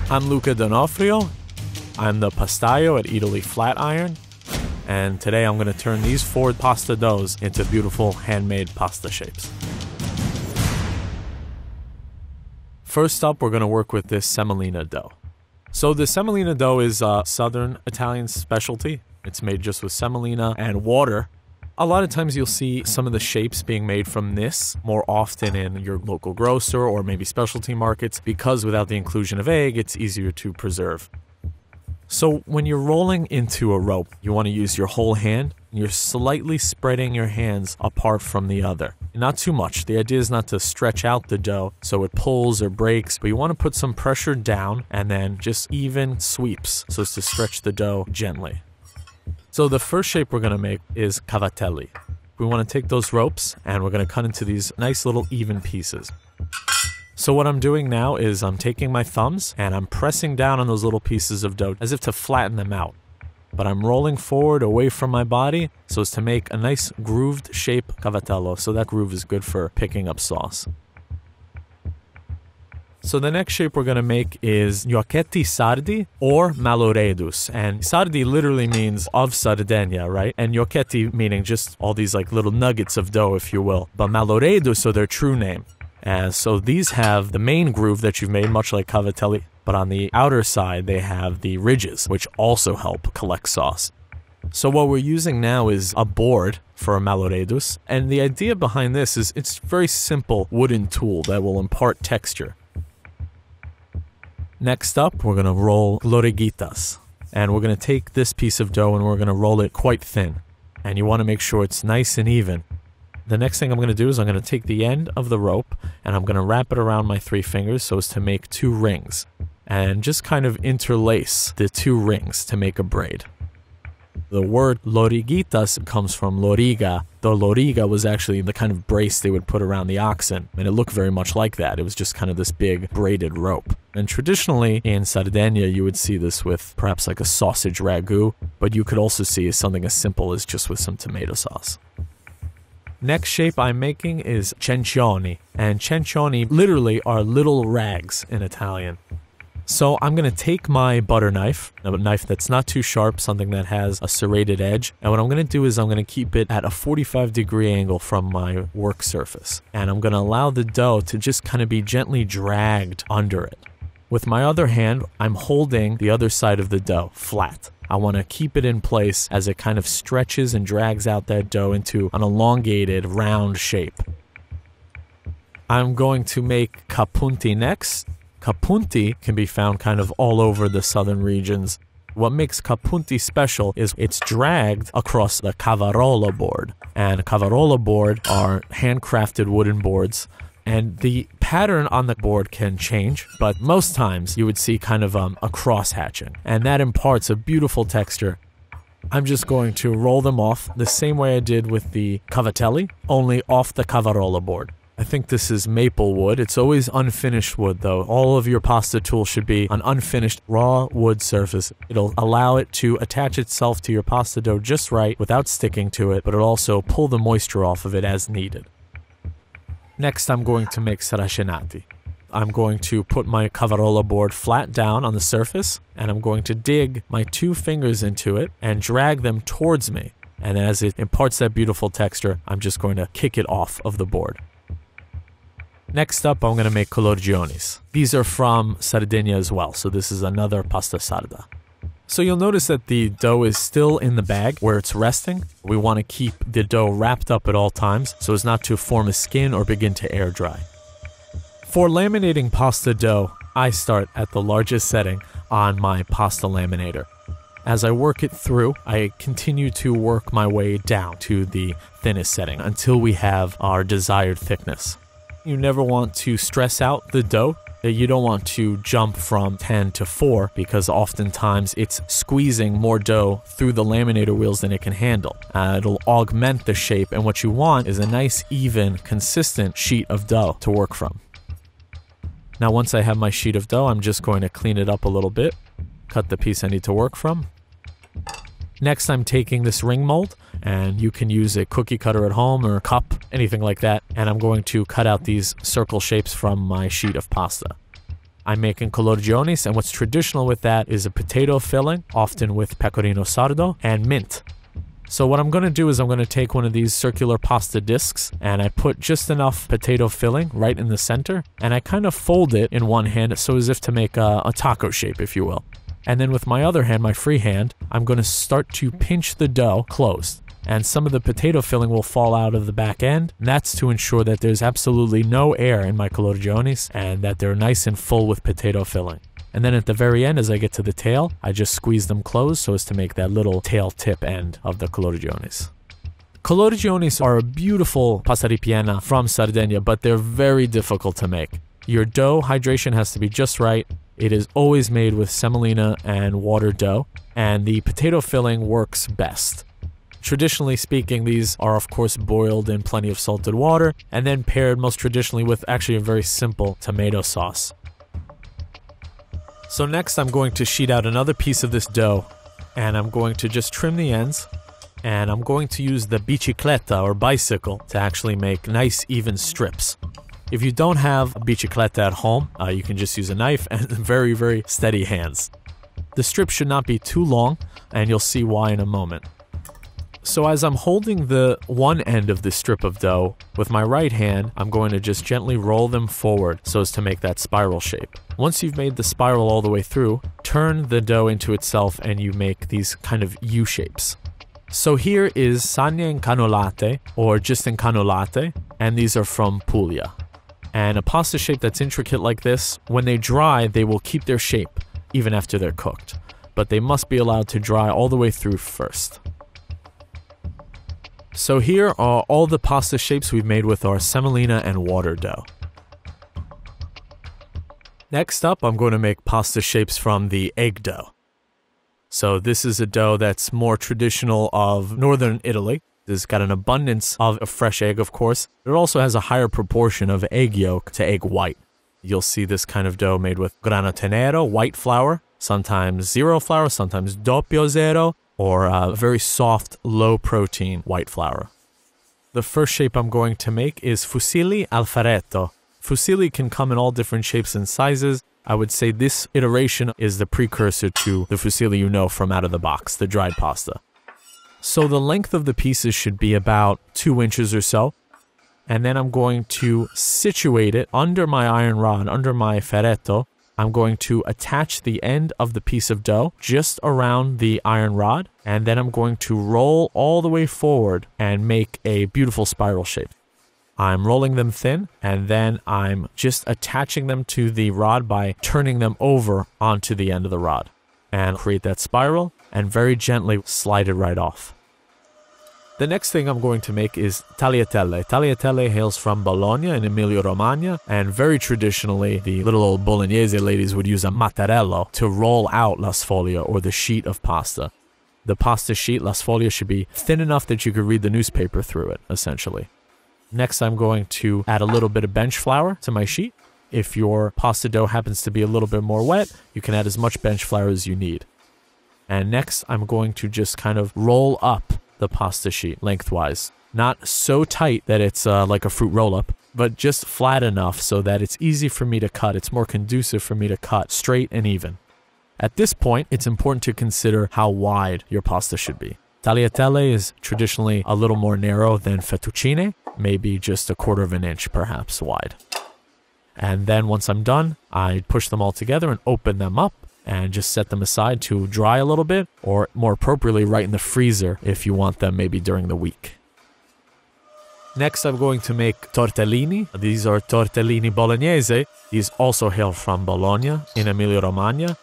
I'm Luca D'Onofrio. I'm the Pastaio of Eataly Flatiron. And today I'm going to turn these 4 pasta doughs into beautiful handmade pasta shapes. First up, we're going to work with this semolina dough. So the semolina dough is a southern Italian specialty. It's made just with semolina and water. A lot of times you'll see some of the shapes being made from this more often in your local grocer or maybe specialty markets because without the inclusion of egg, it's easier to preserve. So when you're rolling into a rope, you want to use your whole hand. You're slightly spreading your hands apart from the other. Not too much. The idea is not to stretch out the dough so it pulls or breaks, but you want to put some pressure down and then just even sweeps so as to stretch the dough gently. So the first shape we're going to make is Cavatelli. We want to take those ropes and we're going to cut into these nice little even pieces. So what I'm doing now is I'm taking my thumbs and I'm pressing down on those little pieces of dough as if to flatten them out. But I'm rolling forward away from my body so as to make a nice grooved shape cavatello. So that groove is good for picking up sauce. So the next shape we're going to make is gnocchetti sardi or Malloreddus. And sardi literally means of Sardinia, right? And gnocchetti meaning just all these like little nuggets of dough, if you will. But Malloreddus are their true name. And so these have the main groove that you've made, much like cavatelli. But on the outer side, they have the ridges, which also help collect sauce. So what we're using now is a board for a Malloreddus. And the idea behind this is it's a very simple wooden tool that will impart texture. Next up, we're going to roll Lorighittas. And we're going to take this piece of dough and we're going to roll it quite thin. And you want to make sure it's nice and even. The next thing I'm going to do is I'm going to take the end of the rope and I'm going to wrap it around my 3 fingers so as to make 2 rings. And just kind of interlace the 2 rings to make a braid. The word Lorighittas comes from loriga. The loriga was actually the kind of brace they would put around the oxen, and it looked very much like that. It was just kind of this big braided rope. And traditionally in Sardinia, you would see this with perhaps like a sausage ragu, but you could also see something as simple as just with some tomato sauce. Next shape I'm making is Cencioni, and Cencioni literally are little rags in Italian. So I'm going to take my butter knife, a knife that's not too sharp, something that has a serrated edge. And what I'm going to do is I'm going to keep it at a 45-degree angle from my work surface. And I'm going to allow the dough to just kind of be gently dragged under it. With my other hand, I'm holding the other side of the dough flat. I want to keep it in place as it kind of stretches and drags out that dough into an elongated, round shape. I'm going to make Capunti next. Capunti can be found kind of all over the southern regions. What makes Capunti special is it's dragged across the cavarola board. And cavarola board are handcrafted wooden boards. And the pattern on the board can change, but most times you would see kind of a cross hatching. And that imparts a beautiful texture. I'm just going to roll them off the same way I did with the cavatelli, only off the cavarola board. I think this is maple wood. It's always unfinished wood though. All of your pasta tools should be an unfinished raw wood surface. It'll allow it to attach itself to your pasta dough just right without sticking to it, but it'll also pull the moisture off of it as needed. Next, I'm going to make Strascinati. I'm going to put my cavarola board flat down on the surface, and I'm going to dig my 2 fingers into it and drag them towards me. And as it imparts that beautiful texture, I'm just going to kick it off of the board. Next up, I'm going to make Culurgionis. These are from Sardinia as well, so this is another pasta sarda. So you'll notice that the dough is still in the bag where it's resting. We want to keep the dough wrapped up at all times so as not to form a skin or begin to air dry. For laminating pasta dough, I start at the largest setting on my pasta laminator. As I work it through, I continue to work my way down to the thinnest setting until we have our desired thickness. You never want to stress out the dough. You don't want to jump from 10 to 4 because oftentimes it's squeezing more dough through the laminator wheels than it can handle. It'll augment the shape, and what you want is a nice, even, consistent sheet of dough to work from. Now once I have my sheet of dough, I'm just going to clean it up a little bit, cut the piece I need to work from. Next, I'm taking this ring mold, and you can use a cookie cutter at home or a cup, anything like that, and I'm going to cut out these circle shapes from my sheet of pasta. I'm making Culurgionis, and what's traditional with that is a potato filling, often with pecorino sardo, and mint. So what I'm going to do is I'm going to take one of these circular pasta discs, and I put just enough potato filling right in the center, and I kind of fold it in one hand so as if to make a taco shape, if you will. And then with my other hand, my free hand, I'm going to start to pinch the dough closed. And some of the potato filling will fall out of the back end. And that's to ensure that there's absolutely no air in my Culurgionis and that they're nice and full with potato filling. And then at the very end, as I get to the tail, I just squeeze them closed so as to make that little tail tip end of the Culurgionis. Culurgionis are a beautiful pasta ripiena from Sardinia, but they're very difficult to make. Your dough hydration has to be just right. It is always made with semolina and water dough, and the potato filling works best. Traditionally speaking, these are of course boiled in plenty of salted water and then paired most traditionally with actually a very simple tomato sauce. So next I'm going to sheet out another piece of this dough, and I'm going to just trim the ends, and I'm going to use the bicicletta or bicycle to actually make nice even strips. If you don't have a bicicletta at home, you can just use a knife and very, very steady hands. The strip should not be too long, and you'll see why in a moment. So as I'm holding the one end of this strip of dough, with my right hand, I'm going to just gently roll them forward so as to make that spiral shape. Once you've made the spiral all the way through, turn the dough into itself and you make these kind of U shapes. So here is Sagne Incannulate, or just Incannulate, and these are from Puglia. And a pasta shape that's intricate like this, when they dry, they will keep their shape, even after they're cooked. But they must be allowed to dry all the way through first. So here are all the pasta shapes we've made with our semolina and water dough. Next up, I'm going to make pasta shapes from the egg dough. So this is a dough that's more traditional of northern Italy. It's got an abundance of a fresh egg, of course. It also has a higher proportion of egg yolk to egg white. You'll see this kind of dough made with grano tenero, white flour, sometimes zero flour, sometimes doppio zero, or a very soft, low-protein white flour. The first shape I'm going to make is Fusilli al Ferretto. Fusilli can come in all different shapes and sizes. I would say this iteration is the precursor to the fusilli you know from out of the box, the dried pasta. So the length of the pieces should be about 2 inches or so. And then I'm going to situate it under my iron rod, under my ferretto. I'm going to attach the end of the piece of dough just around the iron rod, and then I'm going to roll all the way forward and make a beautiful spiral shape. I'm rolling them thin, and then I'm just attaching them to the rod by turning them over onto the end of the rod, and create that spiral and very gently slide it right off. The next thing I'm going to make is tagliatelle. Tagliatelle hails from Bologna in Emilia-Romagna, and very traditionally, the little old Bolognese ladies would use a mattarello to roll out la sfoglia, or the sheet of pasta. The pasta sheet, la sfoglia, should be thin enough that you could read the newspaper through it, essentially. Next, I'm going to add a little bit of bench flour to my sheet. If your pasta dough happens to be a little bit more wet, you can add as much bench flour as you need. And next, I'm going to just kind of roll up the pasta sheet lengthwise. Not so tight that it's like a fruit roll-up, but just flat enough so that it's easy for me to cut. It's more conducive for me to cut straight and even. At this point, it's important to consider how wide your pasta should be. Tagliatelle is traditionally a little more narrow than fettuccine, maybe just 1/4 of an inch perhaps wide. And then once I'm done, I push them all together and open them up and just set them aside to dry a little bit, or more appropriately, right in the freezer if you want them maybe during the week. Next, I'm going to make tortellini. These are tortellini bolognese. These also hail from Bologna in Emilia-Romagna.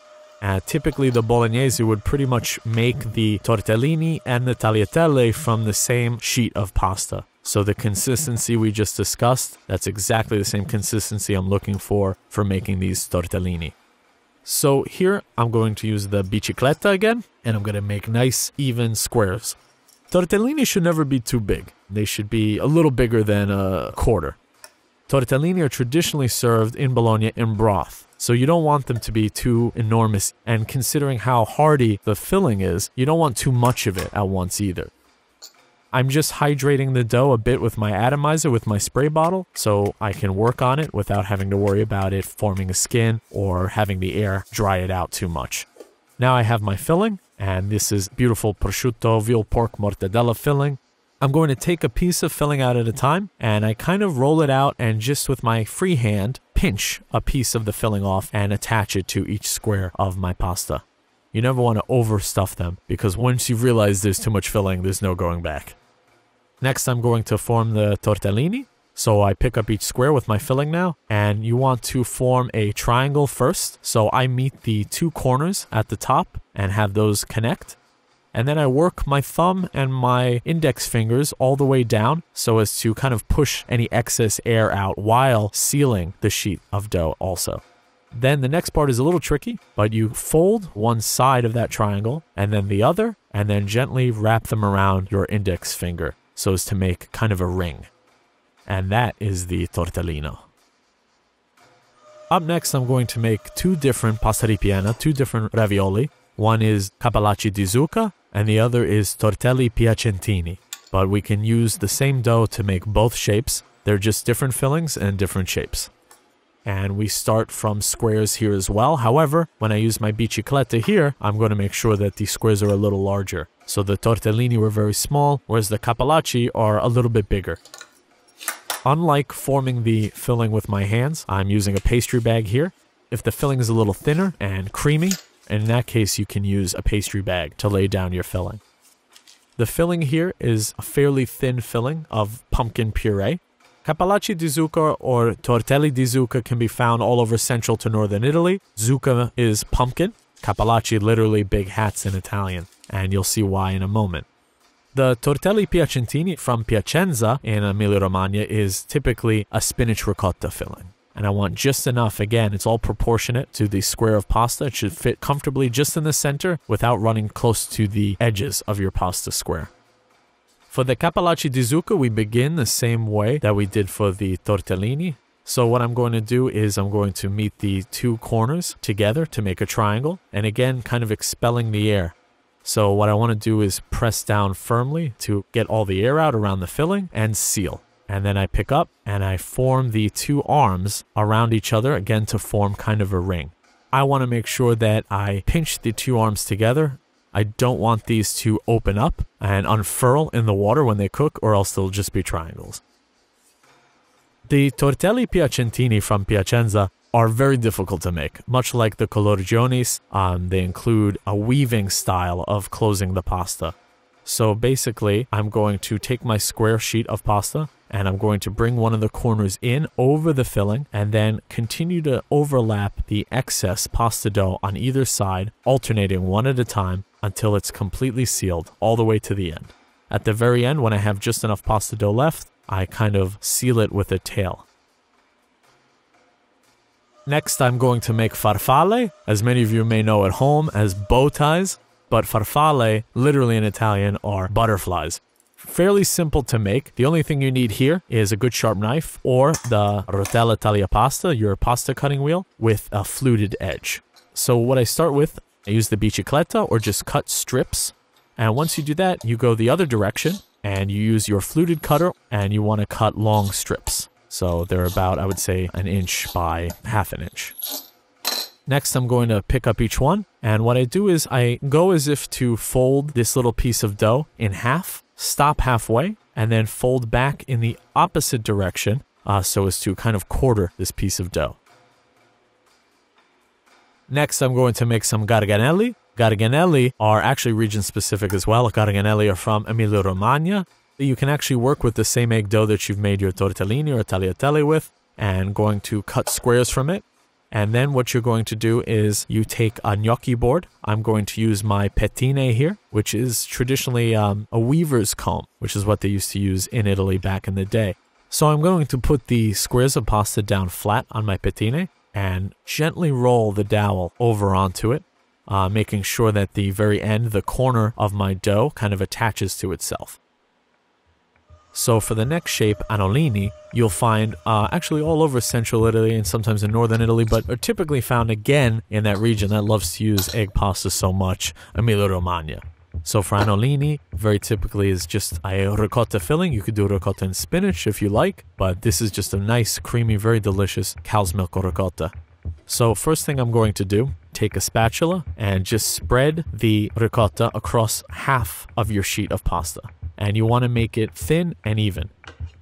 Typically, the bolognese would pretty much make the tortellini and the tagliatelle from the same sheet of pasta. So the consistency we just discussed, that's exactly the same consistency I'm looking for making these tortellini. So here, I'm going to use the bicicletta again, and I'm going to make nice, even squares. Tortellini should never be too big. They should be a little bigger than 1/4. Tortellini are traditionally served in Bologna in broth, so you don't want them to be too enormous, and considering how hearty the filling is, you don't want too much of it at once either. I'm just hydrating the dough a bit with my atomizer with my spray bottle so I can work on it without having to worry about it forming a skin or having the air dry it out too much. Now I have my filling, and this is beautiful prosciutto veal pork mortadella filling. I'm going to take a piece of filling out at a time, and I kind of roll it out and just with my free hand pinch a piece of the filling off and attach it to each square of my pasta. You never want to overstuff them because once you realize there's too much filling, there's no going back. Next, I'm going to form the tortellini. So I pick up each square with my filling now, and you want to form a triangle first. So I meet the two corners at the top and have those connect. And then I work my thumb and my index fingers all the way down so as to kind of push any excess air out while sealing the sheet of dough also. Then the next part is a little tricky, but you fold one side of that triangle and then the other, and then gently wrap them around your index finger so as to make kind of a ring. And that is the tortellino. Up next, I'm going to make two different pasta ripiena, two different ravioli. One is cappellacci di zucca, and the other is tortelli piacentini. But we can use the same dough to make both shapes. They're just different fillings and different shapes. And we start from squares here as well. However, when I use my bicicletta here, I'm going to make sure that the squares are a little larger. So the tortellini were very small, whereas the cappellacci are a little bit bigger. Unlike forming the filling with my hands, I'm using a pastry bag here. If the filling is a little thinner and creamy, in that case you can use a pastry bag to lay down your filling. The filling here is a fairly thin filling of pumpkin puree. Cappellacci di zucca or tortelli di zucca can be found all over central to northern Italy. Zucca is pumpkin, cappellacci literally big hats in Italian, and you'll see why in a moment. The tortelli piacentini from Piacenza in Emilia-Romagna is typically a spinach ricotta filling. And I want just enough, again, it's all proportionate to the square of pasta. It should fit comfortably just in the center without running close to the edges of your pasta square. For the cappellacci di zucca, we begin the same way that we did for the tortellini. So what I'm going to do is I'm going to meet the two corners together to make a triangle. And again, kind of expelling the air. So what I want to do is press down firmly to get all the air out around the filling and seal. And then I pick up and I form the two arms around each other, again to form kind of a ring. I want to make sure that I pinch the two arms together. I don't want these to open up and unfurl in the water when they cook, or else they'll just be triangles. The tortelli piacentini from Piacenza are very difficult to make. Much like the Culurgionis, they include a weaving style of closing the pasta. So basically, I'm going to take my square sheet of pasta and I'm going to bring one of the corners in over the filling and then continue to overlap the excess pasta dough on either side, alternating one at a time until it's completely sealed all the way to the end. At the very end, when I have just enough pasta dough left, I kind of seal it with a tail. Next, I'm going to make farfalle, as many of you may know at home as bow ties, but farfalle, literally in Italian, are butterflies. Fairly simple to make. The only thing you need here is a good sharp knife or the rotella tagliapasta, your pasta cutting wheel, with a fluted edge. So what I start with, I use the bicicletta or just cut strips. And once you do that, you go the other direction and you use your fluted cutter and you want to cut long strips. So they're about, I would say, 1 inch by ½ an inch. Next, I'm going to pick up each one. And what I do is I go as if to fold this little piece of dough in half, stop halfway, and then fold back in the opposite direction so as to kind of quarter this piece of dough. Next, I'm going to make some garganelli. Garganelli are actually region-specific as well. Garganelli are from Emilia-Romagna. You can actually work with the same egg dough that you've made your tortellini or tagliatelle with, and going to cut squares from it. And then what you're going to do is you take a gnocchi board. I'm going to use my pettine here, which is traditionally a weaver's comb, which is what they used to use in Italy back in the day. So I'm going to put the squares of pasta down flat on my pettine and gently roll the dowel over onto it, making sure that the very end, the corner of my dough, kind of attaches to itself. So for the next shape, Anolini, you'll find actually all over central Italy and sometimes in northern Italy, but are typically found again in that region that loves to use egg pasta so much, Emilia-Romagna. So for Anolini, very typically is just a ricotta filling. You could do ricotta and spinach if you like, but this is just a nice, creamy, very delicious cow's milk ricotta. So first thing I'm going to do, take a spatula and just spread the ricotta across half of your sheet of pasta. And you want to make it thin and even.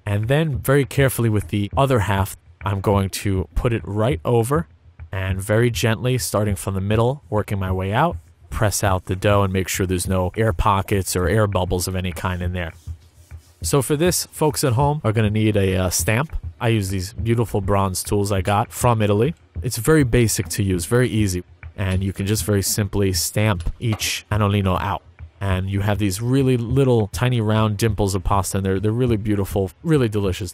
And then very carefully with the other half, I'm going to put it right over and very gently, starting from the middle, working my way out, press out the dough and make sure there's no air pockets or air bubbles of any kind in there. So for this, folks at home are going to need a stamp. I use these beautiful bronze tools I got from Italy. It's very basic to use, very easy. And you can just very simply stamp each anolino out. And you have these really little tiny round dimples of pasta, and they're really beautiful, really delicious.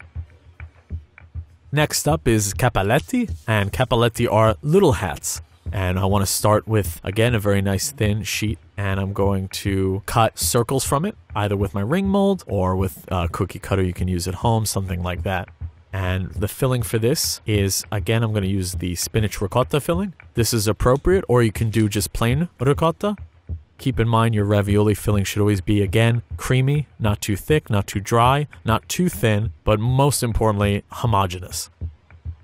Next up is cappelletti, and cappelletti are little hats. And I want to start with, again, a very nice thin sheet, and I'm going to cut circles from it, either with my ring mold or with a cookie cutter you can use at home, something like that. And the filling for this is, again, I'm going to use the spinach ricotta filling. This is appropriate, or you can do just plain ricotta. Keep in mind your ravioli filling should always be, again, creamy, not too thick, not too dry, not too thin, but most importantly, homogeneous.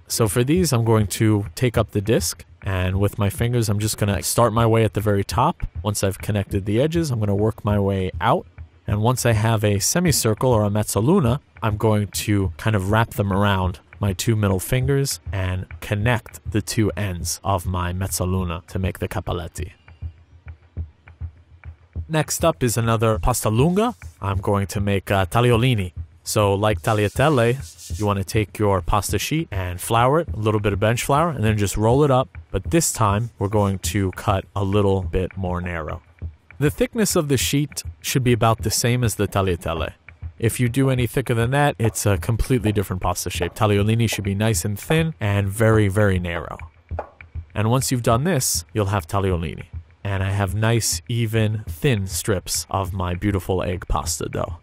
So for these, I'm going to take up the disc, and with my fingers, I'm just going to start my way at the very top. Once I've connected the edges, I'm going to work my way out. And once I have a semicircle or a mezzaluna, I'm going to kind of wrap them around my two middle fingers and connect the two ends of my mezzaluna to make the cappelletti. Next up is another pasta lunga. I'm going to make tagliolini. So like tagliatelle, you want to take your pasta sheet and flour it, a little bit of bench flour, and then just roll it up. But this time, we're going to cut a little bit more narrow. The thickness of the sheet should be about the same as the tagliatelle. If you do any thicker than that, it's a completely different pasta shape. Tagliolini should be nice and thin and very, very narrow. And once you've done this, you'll have tagliolini. And I have nice, even, thin strips of my beautiful egg pasta dough.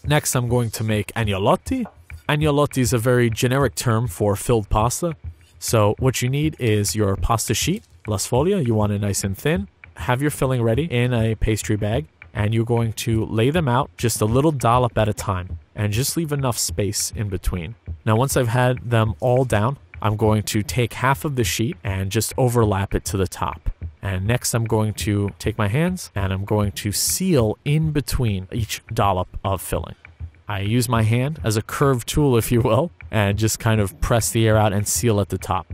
Next, I'm going to make agnolotti. Agnolotti is a very generic term for filled pasta. So what you need is your pasta sheet, la sfoglia. You want it nice and thin. Have your filling ready in a pastry bag. And you're going to lay them out just a little dollop at a time. And just leave enough space in between. Now, once I've had them all down, I'm going to take half of the sheet and just overlap it to the top. And next I'm going to take my hands and I'm going to seal in between each dollop of filling. I use my hand as a curved tool, if you will, and just kind of press the air out and seal at the top.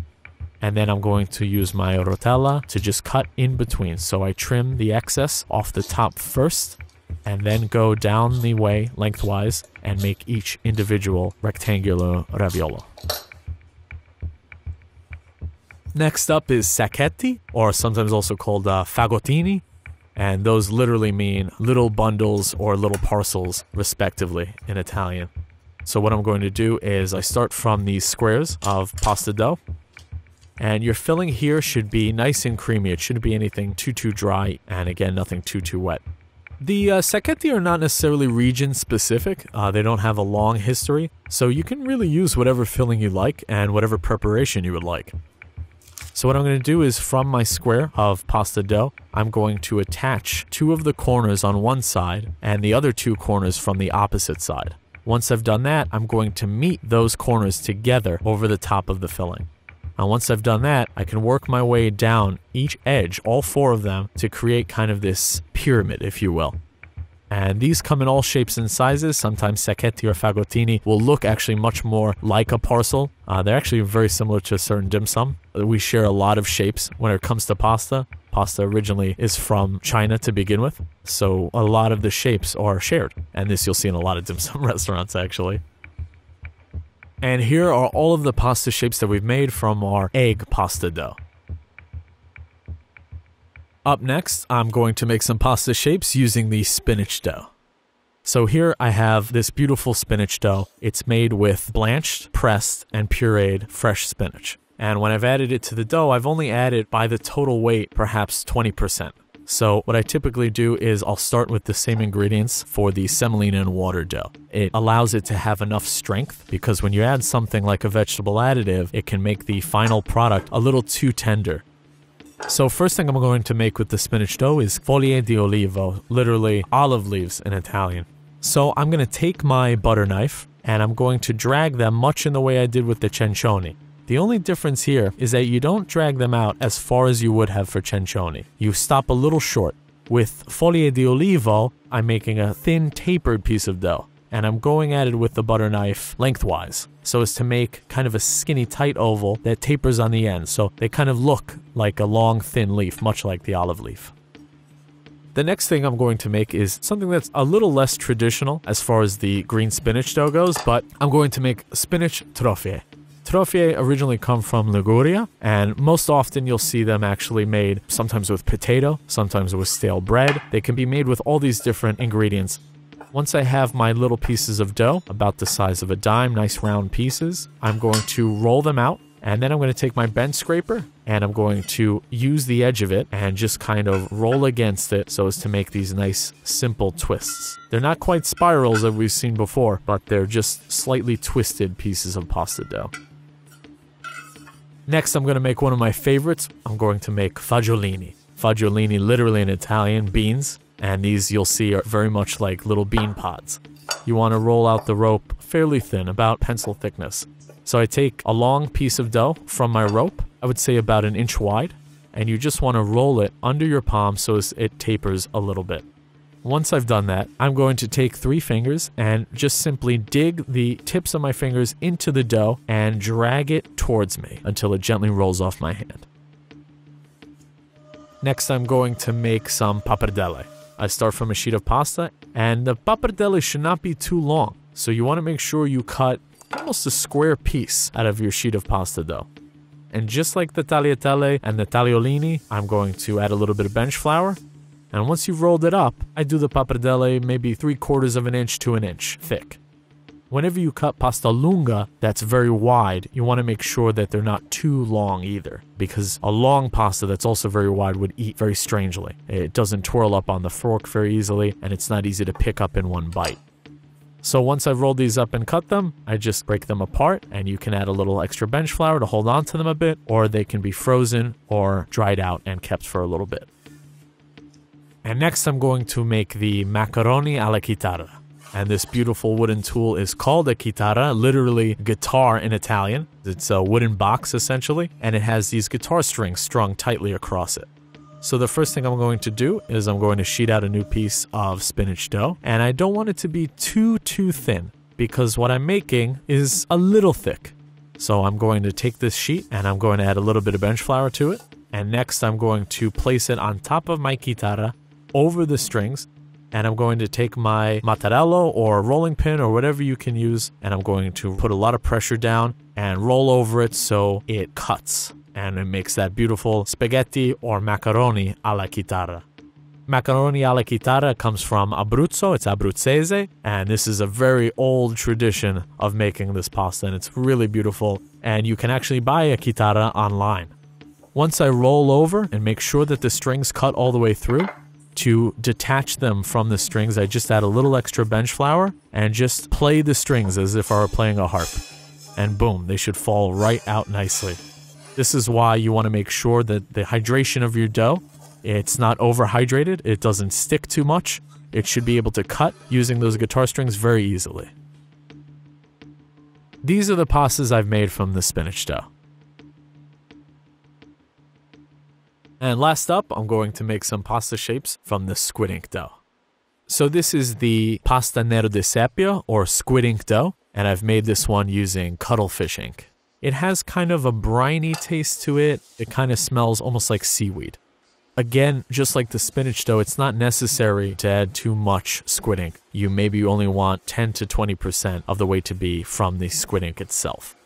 And then I'm going to use my rotella to just cut in between. So I trim the excess off the top first and then go down the way lengthwise and make each individual rectangular raviolo. Next up is sacchetti, or sometimes also called fagottini, and those literally mean little bundles or little parcels, respectively, in Italian. So what I'm going to do is I start from these squares of pasta dough, and your filling here should be nice and creamy. It shouldn't be anything too dry, and again, nothing too wet. The sacchetti are not necessarily region-specific. They don't have a long history, so you can really use whatever filling you like and whatever preparation you would like. So what I'm going to do is from my square of pasta dough, I'm going to attach two of the corners on one side and the other two corners from the opposite side. Once I've done that, I'm going to meet those corners together over the top of the filling. Now once I've done that, I can work my way down each edge, all four of them, to create kind of this pyramid, if you will. And these come in all shapes and sizes. Sometimes sacchetti or fagottini will look actually much more like a parcel. They're actually very similar to a certain dim sum. We share a lot of shapes when it comes to pasta. Pasta originally is from China to begin with, so a lot of the shapes are shared. And this you'll see in a lot of dim sum restaurants, actually. And here are all of the pasta shapes that we've made from our egg pasta dough. Up next, I'm going to make some pasta shapes using the spinach dough. So here I have this beautiful spinach dough. It's made with blanched, pressed, and pureed fresh spinach. And when I've added it to the dough, I've only added by the total weight, perhaps 20%. So what I typically do is I'll start with the same ingredients for the semolina and water dough. It allows it to have enough strength because when you add something like a vegetable additive, it can make the final product a little too tender. So first thing I'm going to make with the spinach dough is foglie di olivo, literally olive leaves in Italian. So I'm going to take my butter knife and I'm going to drag them much in the way I did with the cencioni. The only difference here is that you don't drag them out as far as you would have for cencioni. You stop a little short. With foglie di olivo, I'm making a thin tapered piece of dough. And I'm going at it with the butter knife lengthwise, so as to make kind of a skinny tight oval that tapers on the end, so they kind of look like a long thin leaf, much like the olive leaf. The next thing I'm going to make is something that's a little less traditional as far as the green spinach dough goes, but I'm going to make spinach trofie. Trofie originally come from Liguria, and most often you'll see them actually made sometimes with potato, sometimes with stale bread. They can be made with all these different ingredients. Once I have my little pieces of dough, about the size of a dime, nice round pieces, I'm going to roll them out, and then I'm going to take my bench scraper, and I'm going to use the edge of it and just kind of roll against it so as to make these nice, simple twists. They're not quite spirals that we've seen before, but they're just slightly twisted pieces of pasta dough. Next, I'm going to make one of my favorites. I'm going to make fagiolini. Fagiolini, literally in Italian, beans. And these you'll see are very much like little bean pods. You want to roll out the rope fairly thin, about pencil thickness. So I take a long piece of dough from my rope, I would say about 1 inch wide, and you just want to roll it under your palm so as it tapers a little bit. Once I've done that, I'm going to take 3 fingers and just simply dig the tips of my fingers into the dough and drag it towards me until it gently rolls off my hand. Next, I'm going to make some pappardelle. I start from a sheet of pasta, and the pappardelle should not be too long. So you want to make sure you cut almost a square piece out of your sheet of pasta dough. And just like the tagliatelle and the tagliolini, I'm going to add a little bit of bench flour. And once you've rolled it up, I do the pappardelle maybe 3/4 of an inch to 1 inch thick. Whenever you cut pasta lunga that's very wide, you want to make sure that they're not too long either, because a long pasta that's also very wide would eat very strangely. It doesn't twirl up on the fork very easily, and it's not easy to pick up in one bite. So once I've rolled these up and cut them, I just break them apart, and you can add a little extra bench flour to hold on to them a bit, or they can be frozen or dried out and kept for a little bit. And next I'm going to make the macaroni alla chitarra. And this beautiful wooden tool is called a chitarra, literally guitar in Italian. It's a wooden box essentially, and it has these guitar strings strung tightly across it. So the first thing I'm going to do is I'm going to sheet out a new piece of spinach dough, and I don't want it to be too thin because what I'm making is a little thick. So I'm going to take this sheet and I'm going to add a little bit of bench flour to it. And next I'm going to place it on top of my chitarra over the strings. And I'm going to take my mattarello or rolling pin or whatever you can use, and I'm going to put a lot of pressure down and roll over it so it cuts. And it makes that beautiful spaghetti or macaroni alla chitarra. Macaroni alla chitarra comes from Abruzzo, it's Abruzzese, and this is a very old tradition of making this pasta, and it's really beautiful. And you can actually buy a chitarra online. Once I roll over and make sure that the strings cut all the way through, to detach them from the strings, I just add a little extra bench flour and just play the strings as if I were playing a harp. And boom, they should fall right out nicely. This is why you want to make sure that the hydration of your dough, it's not overhydrated, it doesn't stick too much. It should be able to cut using those guitar strings very easily. These are the pastas I've made from the spinach dough. And last up, I'm going to make some pasta shapes from the squid ink dough. So this is the pasta nero di seppia or squid ink dough, and I've made this one using cuttlefish ink. It has kind of a briny taste to it. It kind of smells almost like seaweed. Again, just like the spinach dough, it's not necessary to add too much squid ink. You maybe only want 10 to 20% of the way to be from the squid ink itself.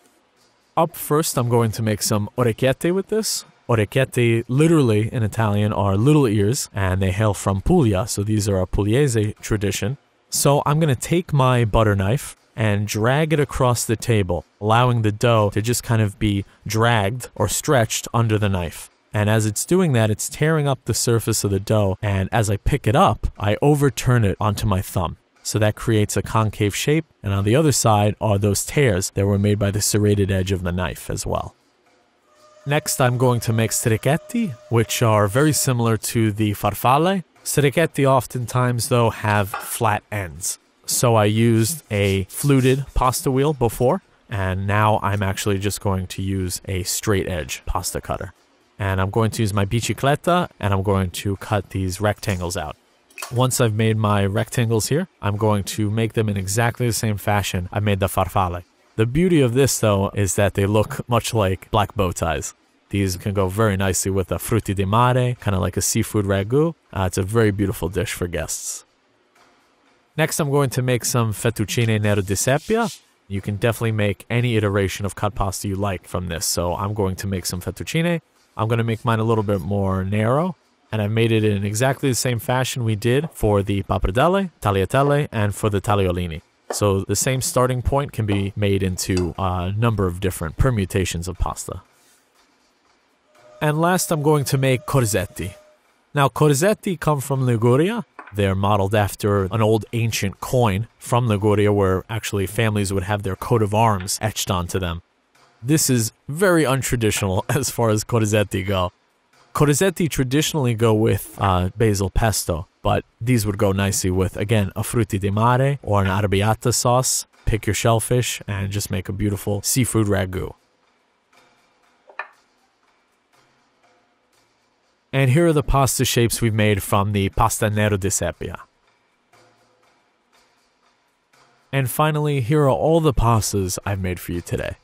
Up first, I'm going to make some orecchiette with this. Orecchiette, literally in Italian, are little ears, and they hail from Puglia, so these are a Pugliese tradition. So I'm going to take my butter knife and drag it across the table, allowing the dough to just kind of be dragged or stretched under the knife. And as it's doing that, it's tearing up the surface of the dough, and as I pick it up, I overturn it onto my thumb. So that creates a concave shape, and on the other side are those tears that were made by the serrated edge of the knife as well. Next, I'm going to make strichetti, which are very similar to the farfalle. Strichetti oftentimes, though, have flat ends. So I used a fluted pasta wheel before, and now I'm actually just going to use a straight edge pasta cutter. And I'm going to use my bicicletta, and I'm going to cut these rectangles out. Once I've made my rectangles here, I'm going to make them in exactly the same fashion I made the farfalle. The beauty of this, though, is that they look much like black bow ties. These can go very nicely with a frutti di mare, kind of like a seafood ragu. It's a very beautiful dish for guests. Next, I'm going to make some fettuccine nero di seppia. You can definitely make any iteration of cut pasta you like from this. So I'm going to make some fettuccine. I'm going to make mine a little bit more narrow. And I made it in exactly the same fashion we did for the pappardelle, tagliatelle, and for the tagliolini. So the same starting point can be made into a number of different permutations of pasta. And last, I'm going to make corzetti. Now, corzetti come from Liguria. They're modeled after an old ancient coin from Liguria where actually families would have their coat of arms etched onto them. This is very untraditional as far as corzetti go. Corzetti traditionally go with basil pesto, but these would go nicely with, again, a frutti di mare or an arrabbiata sauce. Pick your shellfish and just make a beautiful seafood ragu. And here are the pasta shapes we've made from the pasta nero di seppia. And finally, here are all the pastas I've made for you today.